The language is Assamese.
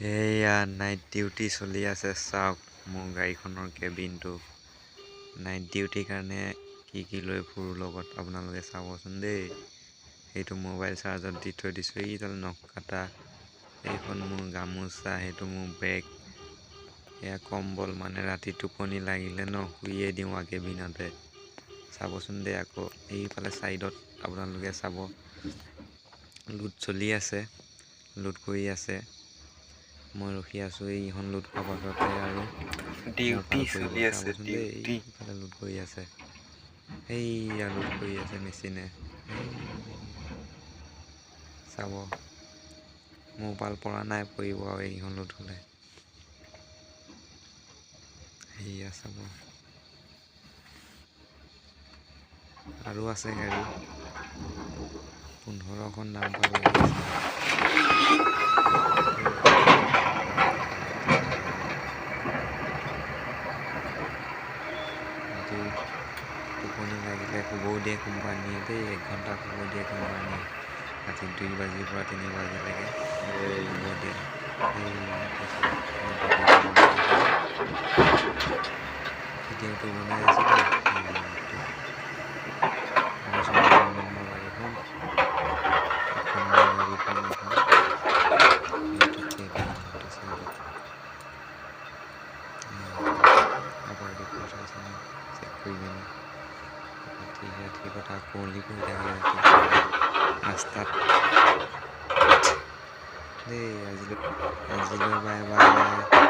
এয়া নাইট ডিউটি চলি আছে চাওক মোৰ গাড়ীখনৰ কেবিনটো নাইট ডিউটিৰ কাৰণে কি লৈ ফুৰো লগত আপোনালোকে চাবচোন দেই সেইটো মোবাইল চাৰ্জত দি থৈ দিছো এইডাল নখ কাটা এইখন মোৰ গামোচা সেইটো মোৰ বেগ এয়া কম্বল মানে ৰাতি টোপনি লাগিলে ন শুইয়ে দিওঁ কেবিনতে চাবচোন দেই আকৌ এইফালে চাইডত আপোনালোকে চাব লুট চলি আছে লুট কৰি আছে মই ৰখি আছো এইখন লুট কৰা পাছতে আৰু ডিউটি চলি আছে চাবচোন দেই এইফালে লুট কৰি আছে এইয়া লুট কৰি আছে মেচিনে চাব মোবাইল পৰা নাই পৰিব আৰু এইখন লুট হ'লে সেয়া চাব আৰু আছে গাড়ী 15খন নাম্বাৰ লাগি আছে টোপনি লাগিলে শুবও দিয়ে কোম্পানীয়ে দেই 1 ঘণ্টা শুব দিয়ে কোম্পানীয়ে ৰাতি 2 বাজিৰ পৰা 3 বাজিলৈকে শুব দিয়ে ভিডিঅ'টো বনাই আছো দেই কথা কুঁৱলী পৰি থাকে ৰাস্তাত দেই আজিলৈ বাই বাই